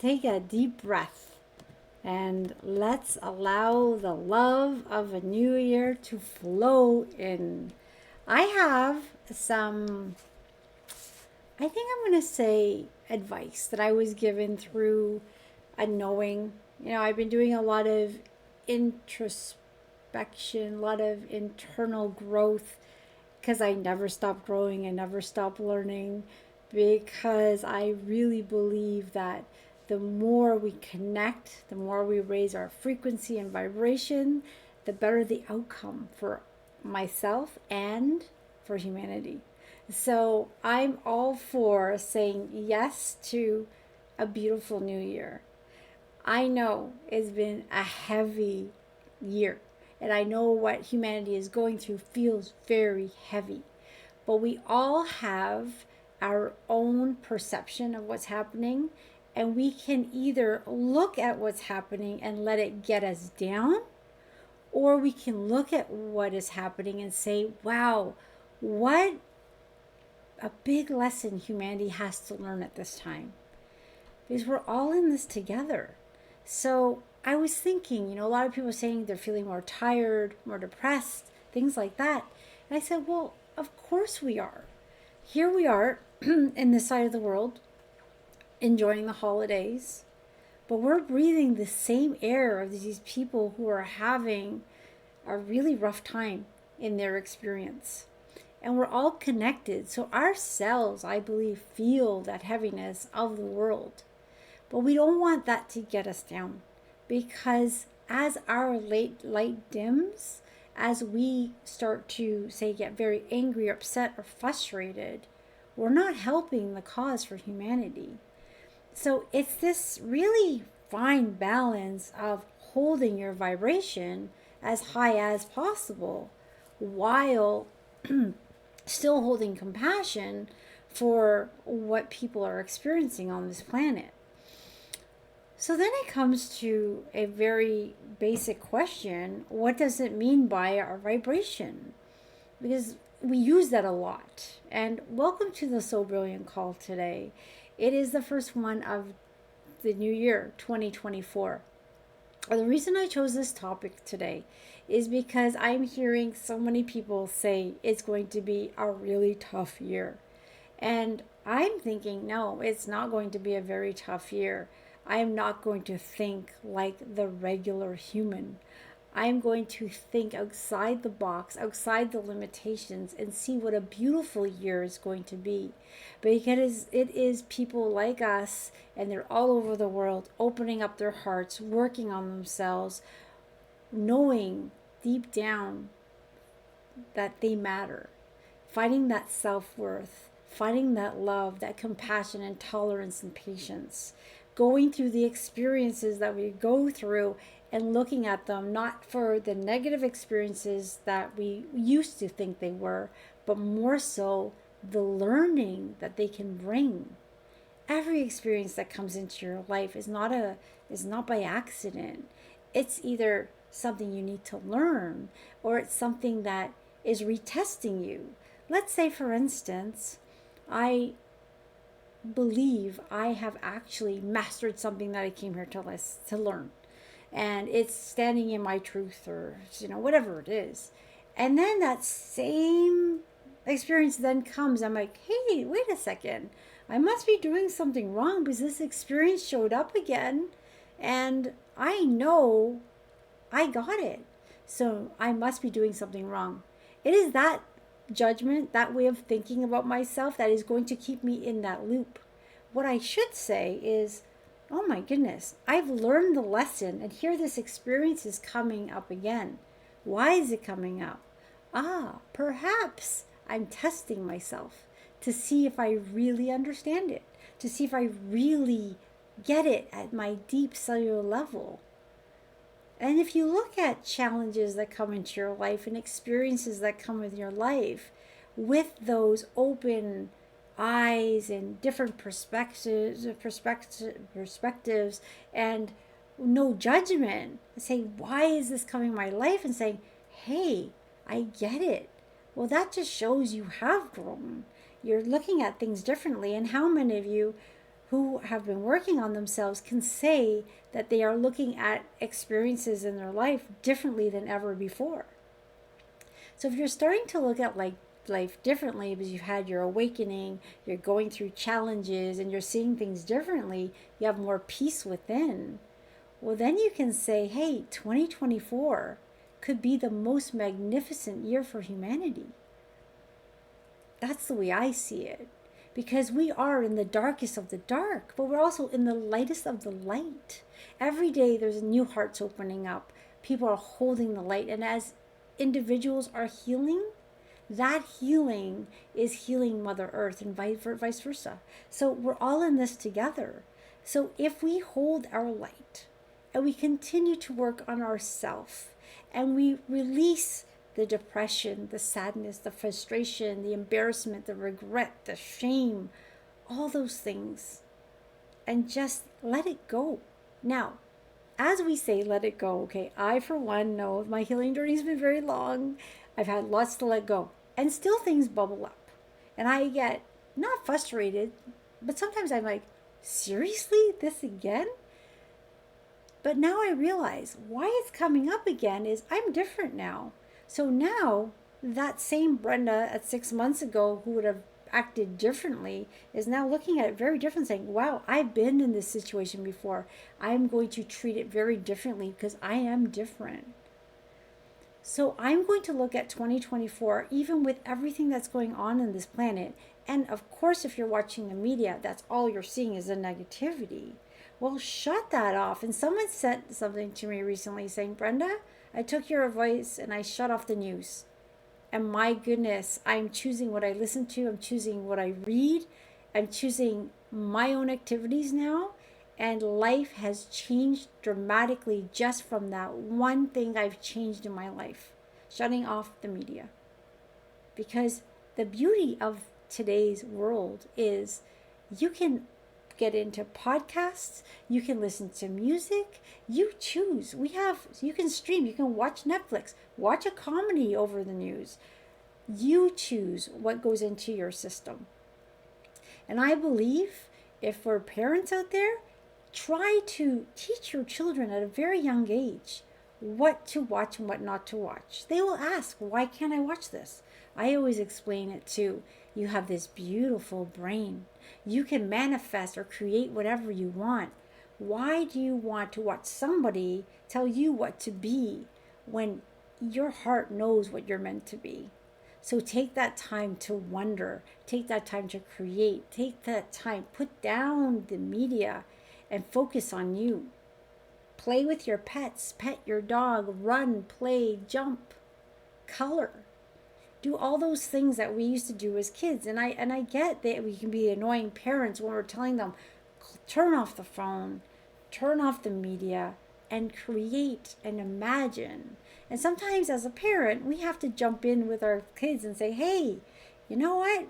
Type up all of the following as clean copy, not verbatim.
take a deep breath and let's allow the love of a new year to flow in. I have some, I think I'm going to say advice that I was given through a knowing. I've been doing a lot of introspection, a lot of internal growth because I never stop growing and never stop learning, because I really believe that the more we connect, the more we raise our frequency and vibration, the better the outcome for myself and for humanity. So I'm all for saying yes to a beautiful new year. I know it's been a heavy year, and I know what humanity is going through feels very heavy. But we all have our own perception of what's happening, and we can either look at what's happening and let it get us down, or we can look at what is happening and say, wow, what a big lesson humanity has to learn at this time. Because we're all in this together. So I was thinking, a lot of people are saying they're feeling more tired, more depressed, things like that. And I said, well, of course we are. Here we are in this side of the world, enjoying the holidays, but we're breathing the same air of these people who are having a really rough time in their experience. And we're all connected. So our cells, I believe, feel that heaviness of the world. But we don't want that to get us down, because as our light dims, as we start to, say, get very angry, upset, or frustrated, we're not helping the cause for humanity. So it's this really fine balance of holding your vibration as high as possible while still holding compassion for what people are experiencing on this planet. So then it comes to a very basic question: what does it mean by our vibration? Because we use that a lot. And welcome to the So Brilliant call today. It is the first one of the new year, 2024. The reason I chose this topic today is because I'm hearing so many people say it's going to be a really tough year. And I'm thinking, no, it's not going to be a very tough year. I am not going to think like the regular human. I'm going to think outside the box, outside the limitations, and see what a beautiful year is going to be. Because it is people like us, and they're all over the world, opening up their hearts, working on themselves, knowing deep down that they matter, finding that self-worth, finding that love, that compassion and tolerance and patience, going through the experiences that we go through and looking at them not for the negative experiences that we used to think they were, but more so the learning that they can bring. Every experience that comes into your life is not by accident. It's either something you need to learn, or it's something that is retesting you. Let's say, for instance, I believe I have actually mastered something that I came here to learn, and it's standing in my truth, or whatever it is. And then that same experience then comes. I'm like, hey, wait a second, I must be doing something wrong, because this experience showed up again, and I know I got it, so I must be doing something wrong. It is that judgment, that way of thinking about myself, that is going to keep me in that loop. What I should say is, oh my goodness, I've learned the lesson, and here this experience is coming up again. Why is it coming up? Perhaps I'm testing myself to see if I really understand it, to see if I really get it at my deep cellular level. And if you look at challenges that come into your life and experiences that come with your life with those open eyes and different perspectives and no judgment, say, why is this coming in my life? And saying, hey, I get it. Well, that just shows you have grown. You're looking at things differently. And how many of you who have been working on themselves can say that they are looking at experiences in their life differently than ever before. So if you're starting to look at like life differently because you've had your awakening, you're going through challenges and you're seeing things differently, you have more peace within. Well, then you can say, hey, 2024 could be the most magnificent year for humanity. That's the way I see it. Because we are in the darkest of the dark, but we're also in the lightest of the light. Every day there's new hearts opening up. People are holding the light. And as individuals are healing, that healing is healing Mother Earth and vice versa. So we're all in this together. So if we hold our light and we continue to work on ourselves and we release the depression, the sadness, the frustration, the embarrassment, the regret, the shame, all those things, and just let it go. Now, as we say, let it go, okay, I, for one, know my healing journey has been very long. I've had lots to let go. And still things bubble up. And I get not frustrated, but sometimes I'm like, seriously? This again? But now I realize why it's coming up again is I'm different now. So now that same Brenda at 6 months ago who would have acted differently is now looking at it very different, saying, wow, I've been in this situation before. I'm going to treat it very differently because I am different. So I'm going to look at 2024, even with everything that's going on this planet. And of course, if you're watching the media, that's all you're seeing is the negativity. Well, shut that off. And someone said something to me recently saying, Brenda, I took your advice and I shut off the news. And my goodness, I'm choosing what I listen to. I'm choosing what I read. I'm choosing my own activities now. And life has changed dramatically just from that one thing I've changed in my life, shutting off the media. Because the beauty of today's world is you can get into podcasts, you can listen to music, you choose. You can stream, you can watch Netflix, watch a comedy over the news. You choose what goes into your system. And I believe if for parents out there, try to teach your children at a very young age what to watch and what not to watch. They will ask, why can't I watch this? I always explain it too. You have this beautiful brain. You can manifest or create whatever you want. Why do you want to watch somebody tell you what to be when your heart knows what you're meant to be? So take that time to wonder. Take that time to create. Take that time. Put down the media and focus on you. Play with your pets. Pet your dog. Run, play, jump, color. Do all those things that we used to do as kids. And I get that we can be annoying parents when we're telling them, turn off the phone, turn off the media, and create and imagine. And sometimes as a parent, we have to jump in with our kids and say, hey, you know what?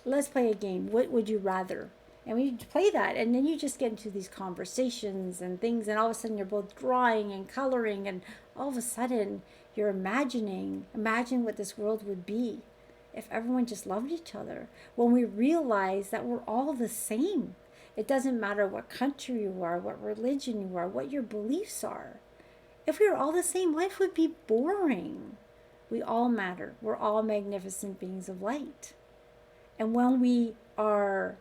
Let's play a game. What would you rather? And we play that. And then you just get into these conversations and things. And all of a sudden you're both drawing and coloring. And all of a sudden you're imagining. Imagine what this world would be if everyone just loved each other. When we realize that we're all the same. It doesn't matter what country you are, what religion you are, what your beliefs are. If we were all the same, life would be boring. We all matter. We're all magnificent beings of light. And when we are,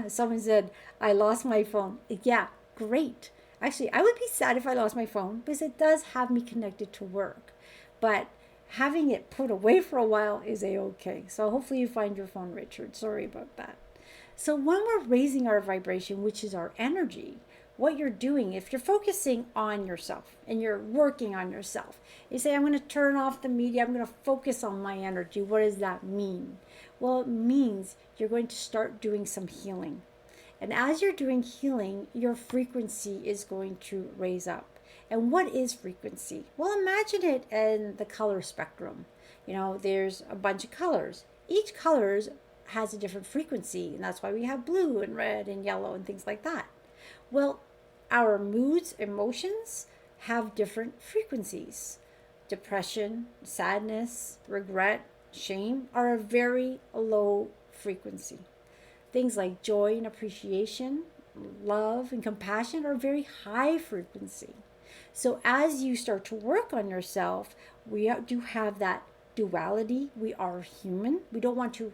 someone said, I lost my phone. Yeah, great. Actually, I would be sad if I lost my phone because it does have me connected to work. But having it put away for a while is a-okay. So hopefully you find your phone, Richard. Sorry about that. So when we're raising our vibration, which is our energy, what you're doing, if you're focusing on yourself and you're working on yourself, you say, I'm going to turn off the media, I'm going to focus on my energy. What does that mean? Well, it means you're going to start doing some healing. And as you're doing healing, your frequency is going to raise up. And what is frequency? Well, imagine it in the color spectrum. You know, there's a bunch of colors. Each color has a different frequency, and that's why we have blue and red and yellow and things like that. Well, our moods, emotions have different frequencies. Depression, sadness, regret, shame are a very low frequency. Things like joy and appreciation, love and compassion are very high frequency. So as you start to work on yourself, we do have that duality. We are human. We don't want to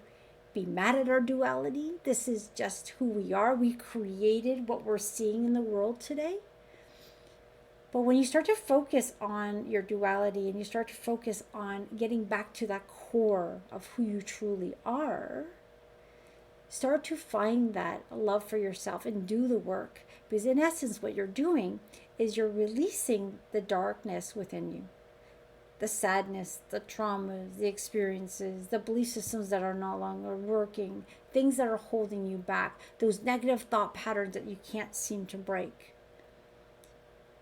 be mad at our duality. This is just who we are. We created what we're seeing in the world today. But when you start to focus on your duality and you start to focus on getting back to that core of who you truly are, start to find that love for yourself and do the work. Because in essence, what you're doing is you're releasing the darkness within you, the sadness, the traumas, the experiences, the belief systems that are no longer working, things that are holding you back, those negative thought patterns that you can't seem to break.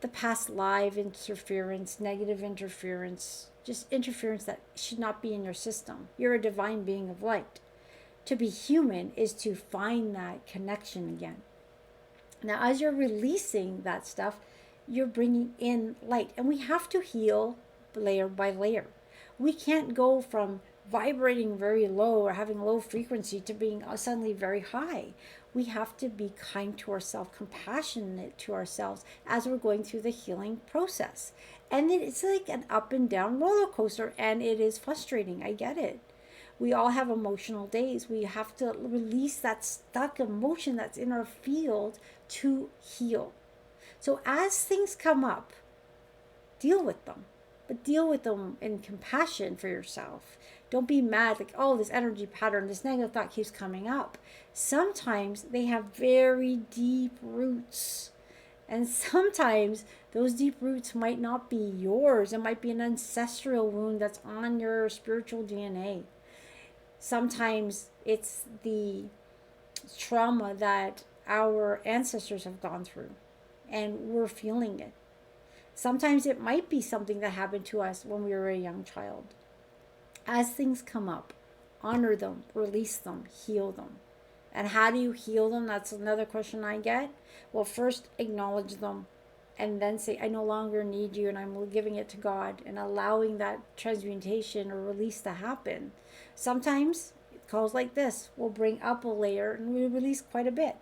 The past life interference, negative interference, just interference that should not be in your system. You're a divine being of light. To be human is to find that connection again. Now, as you're releasing that stuff, you're bringing in light. And we have to heal layer by layer. We can't go from vibrating very low or having low frequency to being suddenly very high. We have to be kind to ourselves, compassionate to ourselves as we're going through the healing process. And it's like an up and down roller coaster, and it is frustrating. I get it. We all have emotional days. We have to release that stuck emotion that's in our field to heal. So as things come up, deal with them. But deal with them in compassion for yourself. Don't be mad like, oh, this energy pattern, this negative thought keeps coming up. Sometimes they have very deep roots. And sometimes those deep roots might not be yours. It might be an ancestral wound that's on your spiritual DNA. Sometimes it's the trauma that our ancestors have gone through, and we're feeling it. Sometimes it might be something that happened to us when we were a young child. As things come up, honor them, release them, heal them. And how do you heal them? That's another question I get. Well, first acknowledge them and then say, I no longer need you, and I'm giving it to God and allowing that transmutation or release to happen. Sometimes calls like this will bring up a layer and we release quite a bit.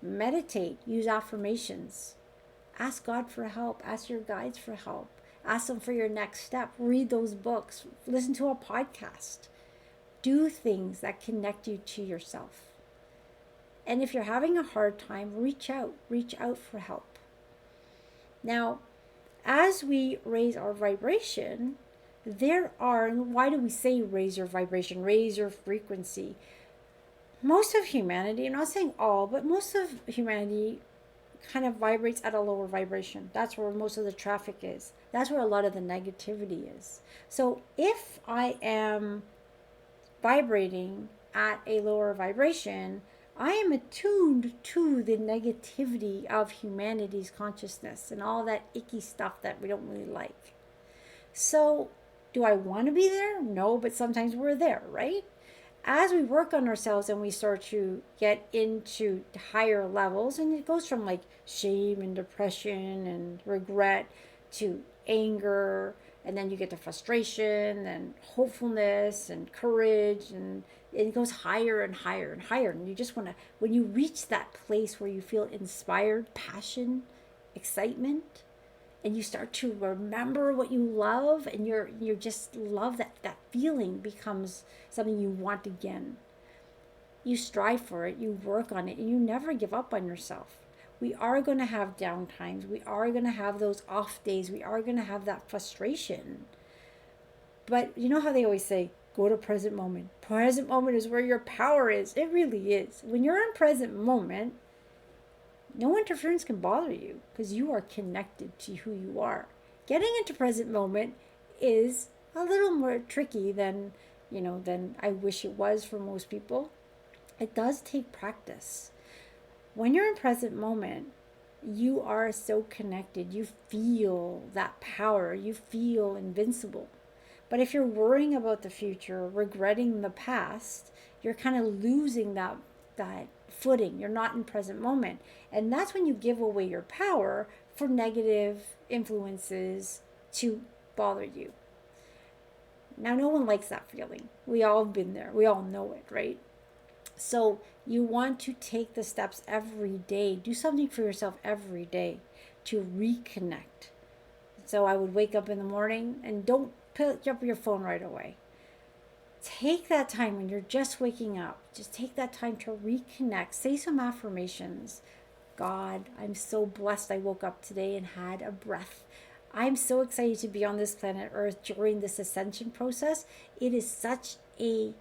Meditate, use affirmations. Ask God for help. Ask your guides for help. Ask them for your next step. Read those books. Listen to a podcast. Do things that connect you to yourself. And if you're having a hard time, reach out. Reach out for help. Now, as we raise our vibration, and why do we say raise your vibration, raise your frequency? Most of humanity, I'm not saying all, but most of humanity kind of vibrates at a lower vibration. That's where most of the traffic is. That's where a lot of the negativity is. So if I am vibrating at a lower vibration, I am attuned to the negativity of humanity's consciousness and all that icky stuff that we don't really like. So do I want to be there? No, but sometimes we're there, right? As we work on ourselves and we start to get into higher levels, and it goes from like shame and depression and regret to anger, and then you get to frustration and hopefulness and courage, and it goes higher and higher and higher. And you just want to, when you reach that place where you feel inspired, passion, excitement, and you start to remember what you love, and you just love that feeling becomes something you want again. You strive for it, you work on it, and you never give up on yourself. We are going to have down times. We are going to have those off days. We are going to have that frustration. But you know how they always say, go to present moment. Present moment is where your power is. It really is. When you're in present moment, no interference can bother you because you are connected to who you are. Getting into present moment is a little more tricky than I wish it was for most people. It does take practice. When you're in present moment, you are so connected. You feel that power. You feel invincible. But if you're worrying about the future, regretting the past, you're kind of losing that footing. You're not in present moment. And that's when you give away your power for negative influences to bother you. Now, no one likes that feeling. We all have been there. We all know it, right? So you want to take the steps every day. Do something for yourself every day to reconnect. So I would wake up in the morning and don't pick up your phone right away. Take that time when you're just waking up. Just take that time to reconnect. Say some affirmations. God, I'm so blessed I woke up today and had a breath. I'm so excited to be on this planet Earth during this ascension process. It is such a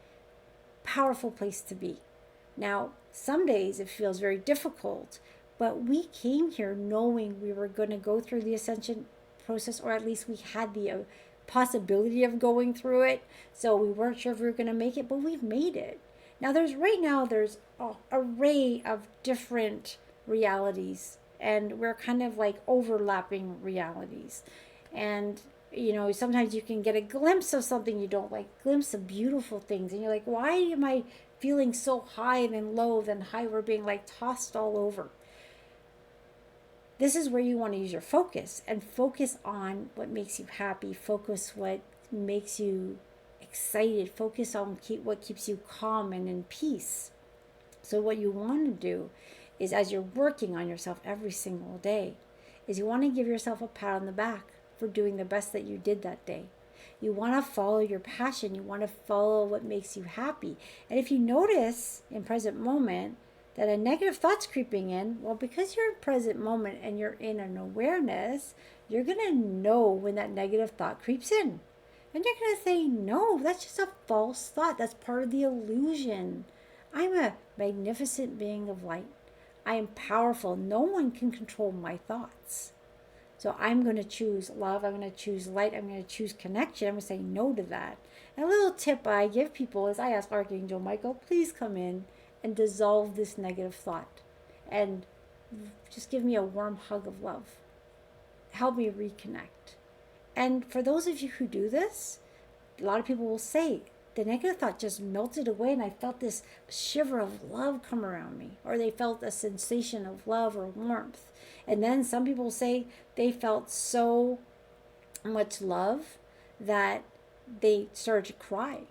powerful place to be. Now, some days it feels very difficult, but we came here knowing we were going to go through the ascension process, or at least we had the possibility of going through it. So we weren't sure if we were going to make it, but we've made it. Now, there's an array of different realities, and we're kind of like overlapping realities. And sometimes you can get a glimpse of something you don't like, glimpse of beautiful things, and you're like, why am I feeling so high, then low, then high? We're being like tossed all over. This is where you want to use your focus, and focus on what makes you happy. Focus what makes you excited. Focus on what keeps you calm and in peace. So what you want to do is, as you're working on yourself every single day, is you want to give yourself a pat on the back for doing the best that you did that day. You want to follow your passion. You want to follow what makes you happy. And if you notice in present moment that a negative thought's creeping in, well, because you're in present moment and you're in an awareness, you're going to know when that negative thought creeps in. And you're going to say, no, that's just a false thought. That's part of the illusion. I'm a magnificent being of light. I am powerful. No one can control my thoughts. So I'm going to choose love. I'm going to choose light. I'm going to choose connection. I'm going to say no to that. And a little tip I give people is I ask Archangel Michael, please come in and dissolve this negative thought. And just give me a warm hug of love. Help me reconnect. And for those of you who do this, a lot of people will say, the negative thought just melted away and I felt this shiver of love come around me. Or they felt a sensation of love or warmth. And then some people say they felt so much love that they started to cry.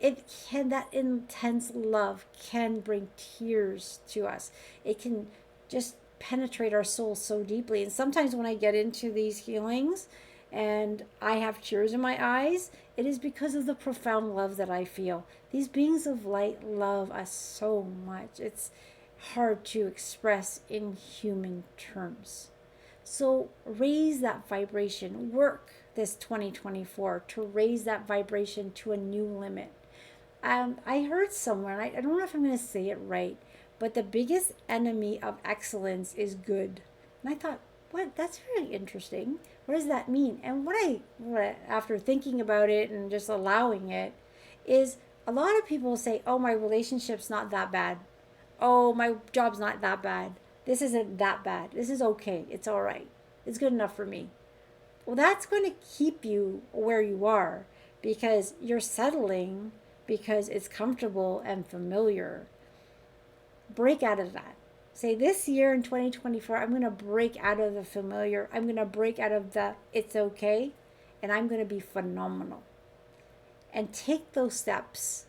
That intense love can bring tears to us. It can just penetrate our soul so deeply. And sometimes when I get into these healings and I have tears in my eyes, it is because of the profound love that I feel. These beings of light love us so much. It's hard to express in human terms. So raise that vibration. Work this 2024 to raise that vibration to a new limit. I heard somewhere, I don't know if I'm going to say it right, but the biggest enemy of excellence is good. And I thought, what? That's very interesting. What does that mean? And what after thinking about it and just allowing it, is a lot of people say, oh, my relationship's not that bad. Oh, my job's not that bad. This isn't that bad. This is okay. It's all right. It's good enough for me. Well, that's going to keep you where you are because you're settling because it's comfortable and familiar. Break out of that. Say, this year in 2024, I'm going to break out of the familiar. I'm going to break out of the it's okay, and I'm going to be phenomenal. And take those steps.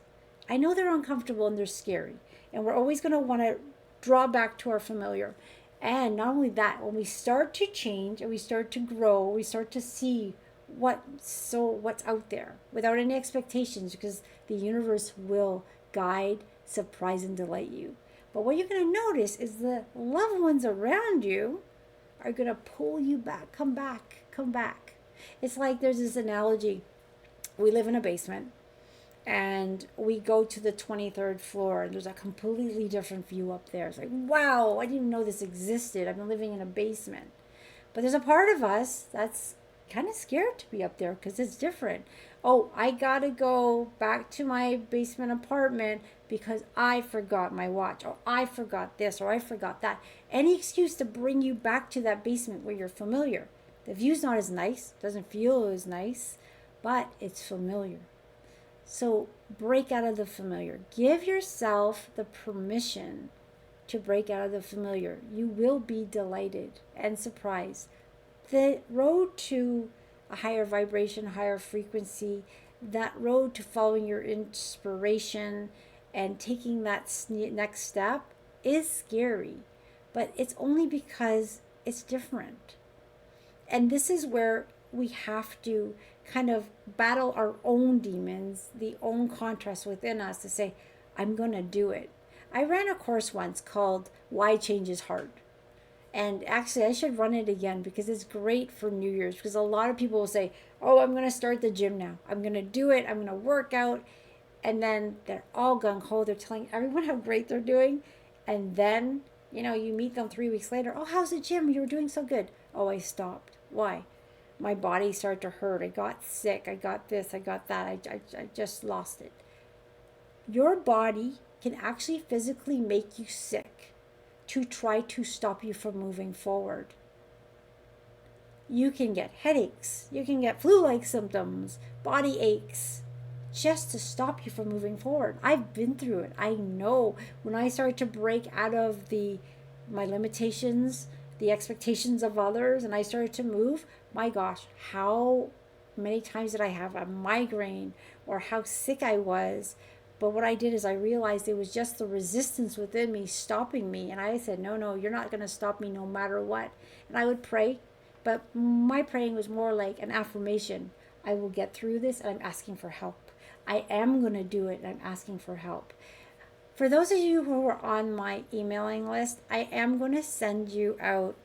I know they're uncomfortable and they're scary, and we're always going to want to draw back to our familiar. And not only that, when we start to change and we start to grow, we start to see what's out there without any expectations, because the universe will guide, surprise, and delight you. But what you're going to notice is the loved ones around you are going to pull you back. Come back, come back. It's like there's this analogy. We live in a basement and we go to the 23rd floor and there's a completely different view up there. It's like, wow, I didn't even know this existed. I've been living in a basement. But there's a part of us that's kind of scared to be up there because it's different. Oh, I gotta go back to my basement apartment because I forgot my watch, or I forgot this, or I forgot that. Any excuse to bring you back to that basement where you're familiar. The view's not as nice, doesn't feel as nice, but it's familiar. So break out of the familiar. Give yourself the permission to break out of the familiar. You will be delighted and surprised. The road to a higher vibration, higher frequency, that road to following your inspiration And taking that next step is scary, but it's only because it's different. And this is where we have to kind of battle our own demons, the own contrast within us to say, I'm going to do it. I ran a course once called Why Change is Hard. And actually, I should run it again because it's great for New Year's. Because a lot of people will say, oh, I'm going to start the gym now. I'm going to do it. I'm going to work out. And then they're all gung ho. They're telling everyone how great they're doing. And then, you meet them 3 weeks later. Oh, how's the gym? You were doing so good. Oh, I stopped. Why? My body started to hurt. I got sick. I got this. I got that. I just lost it. Your body can actually physically make you sick to try to stop you from moving forward. You can get headaches. You can get flu-like symptoms, body aches, just to stop you from moving forward. I've been through it. I know when I started to break out of my limitations, the expectations of others, and I started to move, my gosh, how many times did I have a migraine or how sick I was? But what I did is I realized it was just the resistance within me stopping me. And I said, no, you're not going to stop me no matter what. And I would pray, but my praying was more like an affirmation. I will get through this, and I'm asking for help. I am going to do it, and I'm asking for help. For those of you who are on my emailing list, I am going to send you out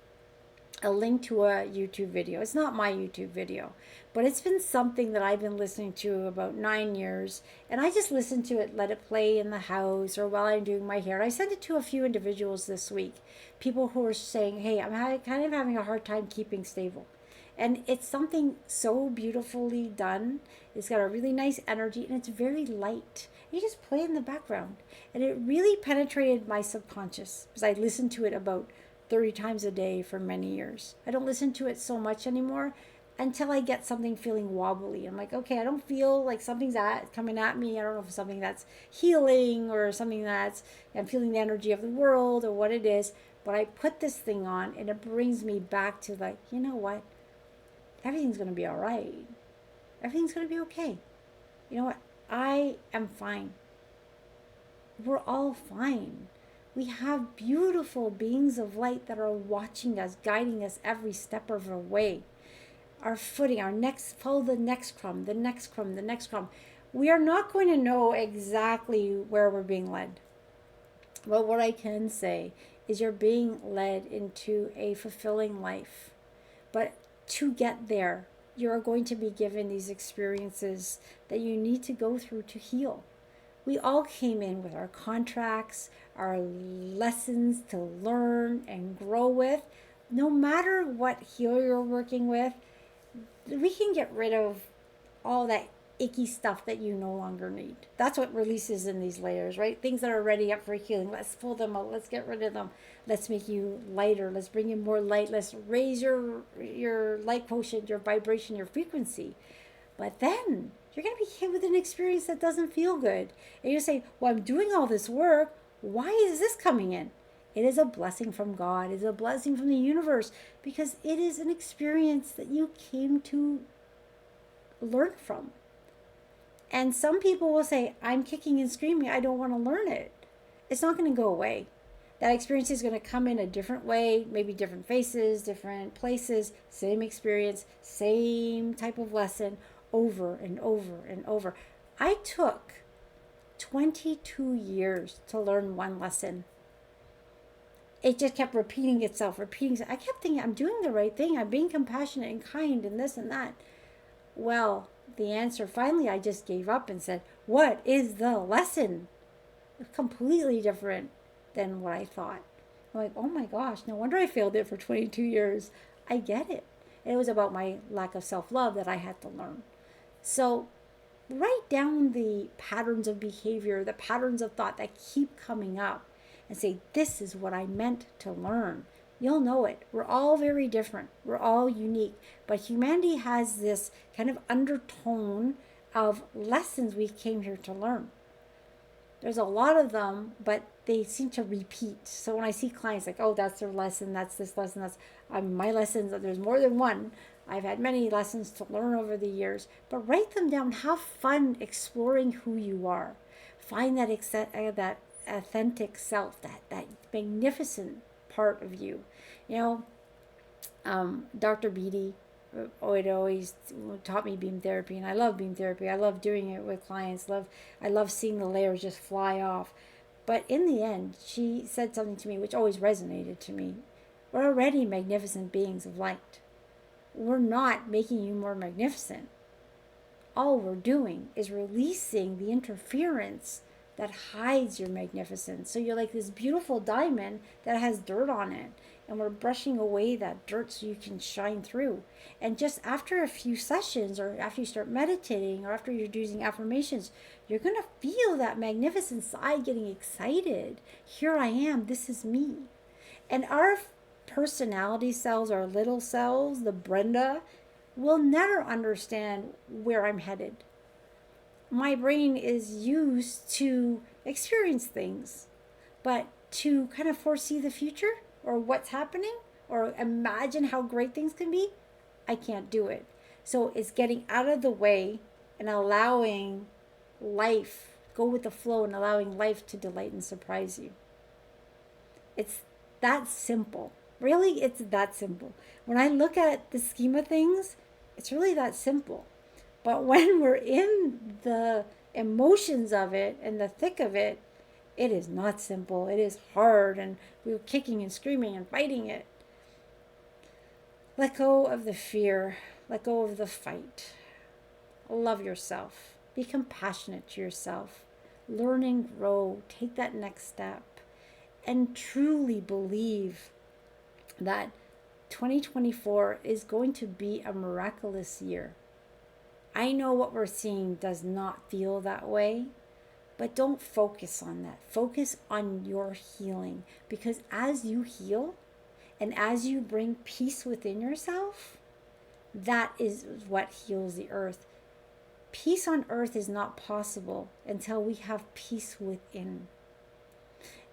a link to a YouTube video. It's not my YouTube video, but it's been something that I've been listening to about 9 years, and I just listen to it, let it play in the house or while I'm doing my hair. And I sent it to a few individuals this week, people who are saying, hey, I'm kind of having a hard time keeping stable. And it's something so beautifully done. It's got a really nice energy, and it's very light. You just play in the background. And it really penetrated my subconscious because I listened to it about 30 times a day for many years. I don't listen to it so much anymore until I get something feeling wobbly. I'm like, okay, I don't feel like something's coming at me. I don't know if it's something that's healing or something I'm feeling the energy of the world or what it is. But I put this thing on, and it brings me back to like, you know what? Everything's going to be all right. Everything's going to be okay. You know what? I am fine. We're all fine. We have beautiful beings of light that are watching us, guiding us every step of our way. Our footing, follow the next crumb, the next crumb, the next crumb. We are not going to know exactly where we're being led. But what I can say is you're being led into a fulfilling life. But to get there, you're going to be given these experiences that you need to go through to heal. We all came in with our contracts, our lessons to learn and grow with. No matter what healer you're working with, we can get rid of all that icky stuff that you no longer need. That's what releases in these layers, right? Things that are already up for healing. Let's pull them out. Let's get rid of them. Let's make you lighter. Let's bring in more light. Let's raise your light quotient, your vibration, your frequency. But then you're going to be hit with an experience that doesn't feel good. And you say, well, I'm doing all this work. Why is this coming in? It is a blessing from God. It is a blessing from the universe because it is an experience that you came to learn from. And some people will say, I'm kicking and screaming. I don't want to learn it. It's not going to go away. That experience is going to come in a different way, maybe different faces, different places, same experience, same type of lesson over and over and over. I took 22 years to learn one lesson. It just kept repeating itself. I kept thinking, I'm doing the right thing. I'm being compassionate and kind and this and that. Well, the answer, finally, I just gave up and said, what is the lesson? Completely different than what I thought. I'm like, oh my gosh, no wonder I failed it for 22 years. I get it. And it was about my lack of self-love that I had to learn. So write down the patterns of behavior, the patterns of thought that keep coming up and say, this is what I meant to learn. You'll know it. We're all very different. We're all unique. But humanity has this kind of undertone of lessons we came here to learn. There's a lot of them, but they seem to repeat. So when I see clients like, oh, that's their lesson, that's this lesson, that's my lessons, there's more than one. I've had many lessons to learn over the years, but write them down. Have fun exploring who you are. Find that authentic self, that magnificent part of you. You know, Dr. Beatty it always taught me beam therapy, and I love beam therapy. I love doing it with clients. I love seeing the layers just fly off. But in the end, she said something to me which always resonated to me. We're already magnificent beings of light. We're not making you more magnificent. All we're doing is releasing the interference that hides your magnificence. So you're like this beautiful diamond that has dirt on it. And we're brushing away that dirt so you can shine through. And just after a few sessions, or after you start meditating, or after you're using affirmations, you're going to feel that magnificent side getting excited. Here I am. This is me. And our personality cells, our little cells, the Brenda, will never understand where I'm headed. My brain is used to experience things, but to kind of foresee the future or what's happening or imagine how great things can be, I can't do it. So it's getting out of the way and allowing life, go with the flow, and allowing life to delight and surprise you. It's that simple. Really, it's that simple. When I look at the scheme of things, it's really that simple. But when we're in the emotions of it and the thick of it, it is not simple. It is hard, and we're kicking and screaming and fighting it. Let go of the fear. Let go of the fight. Love yourself. Be compassionate to yourself. Learn and grow. Take that next step. And truly believe that 2024 is going to be a miraculous year. I know what we're seeing does not feel that way, but don't focus on that. Focus on your healing, because as you heal and as you bring peace within yourself, that is what heals the earth. Peace on earth is not possible until we have peace within.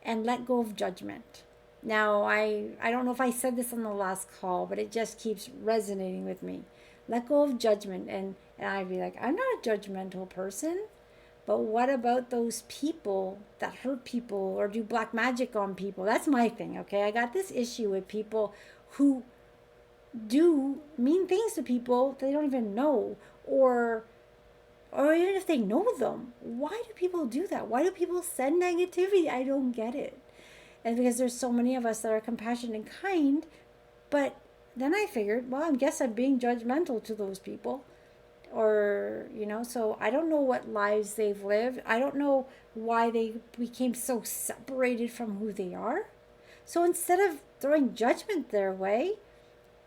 And let go of judgment. Now, I don't know if I said this on the last call, but it just keeps resonating with me. Let go of judgment. And I'd be like, I'm not a judgmental person. But what about those people that hurt people or do black magic on people? That's my thing, okay? I got this issue with people who do mean things to people they don't even know, or even if they know them. Why do people do that? Why do people send negativity? I don't get it. And because there's so many of us that are compassionate and kind, but then I figured, well, I guess I'm being judgmental to those people. Or, so I don't know what lives they've lived. I don't know why they became so separated from who they are. So instead of throwing judgment their way,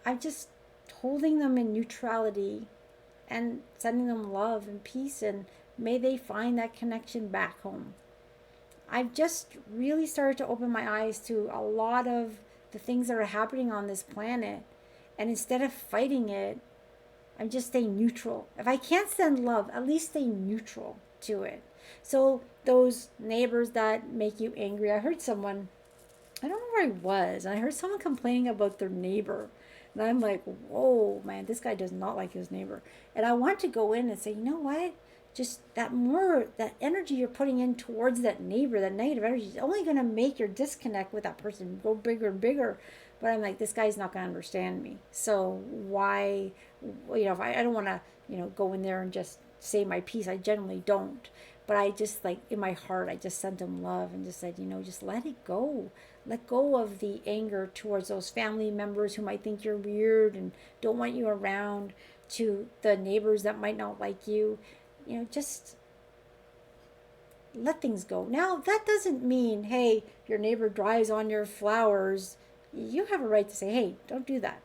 I'm just holding them in neutrality and sending them love and peace, and may they find that connection back home. I've just really started to open my eyes to a lot of the things that are happening on this planet. And instead of fighting it, I'm just staying neutral. If I can't send love, at least stay neutral to it. So those neighbors that make you angry, I heard someone, I don't know where I was, and I heard someone complaining about their neighbor. And I'm like, whoa, man, this guy does not like his neighbor. And I want to go in and say, you know what? Just that energy you're putting in towards that neighbor, that negative energy is only going to make your disconnect with that person go bigger and bigger. But I'm like, this guy's not going to understand me. So why, if I don't want to, go in there and just say my piece. I generally don't. But I just, like, in my heart, I just sent him love and just said, just let it go. Let go of the anger towards those family members who might think you're weird and don't want you around, to the neighbors that might not like you. Just let things go. Now, that doesn't mean, hey, your neighbor drives on your flowers. You have a right to say, hey, don't do that.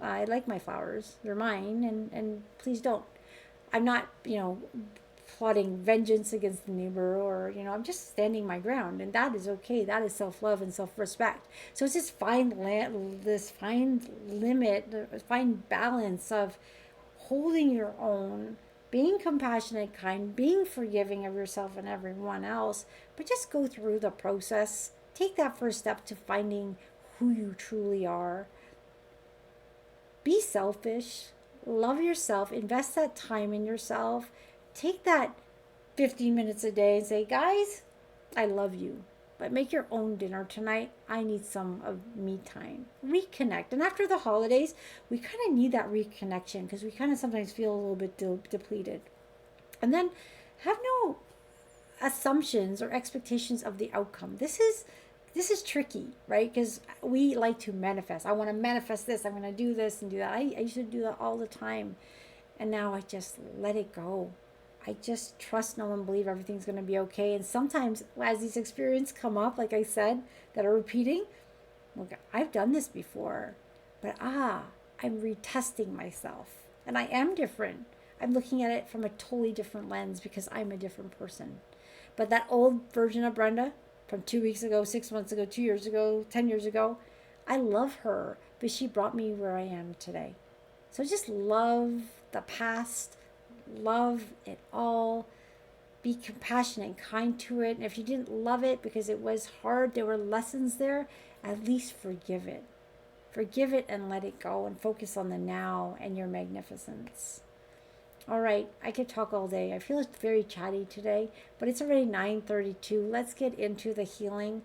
I like my flowers. They're mine, and please don't. I'm not, plotting vengeance against the neighbor, or, I'm just standing my ground, and that is okay. That is self-love and self-respect. So it's this fine limit, fine balance of holding your own, being compassionate, kind, being forgiving of yourself and everyone else, but just go through the process. Take that first step to finding who you truly are. Be selfish. Love yourself. Invest that time in yourself. Take that 15 minutes a day and say, guys, I love you, but make your own dinner tonight. I need some of me time. Reconnect. And after the holidays, we kind of need that reconnection because we kind of sometimes feel a little bit depleted. And then have no assumptions or expectations of the outcome. This is tricky, right? Because we like to manifest. I want to manifest this. I'm going to do this and do that. I used to do that all the time. And now I just let it go. I just trust, know, and believe everything's going to be okay. And sometimes as these experiences come up, like I said, that are repeating, look, I've done this before, but I'm retesting myself. And I am different. I'm looking at it from a totally different lens because I'm a different person. But that old version of Brenda from 2 weeks ago, 6 months ago, 2 years ago, 10 years ago, I love her, but she brought me where I am today. So just love the past, love it all, be compassionate and kind to it. And if you didn't love it because it was hard, there were lessons there, at least forgive it. Forgive it and let it go and focus on the now and your magnificence. All right, I could talk all day. I feel very chatty today, but it's already 9:32. Let's get into the healing.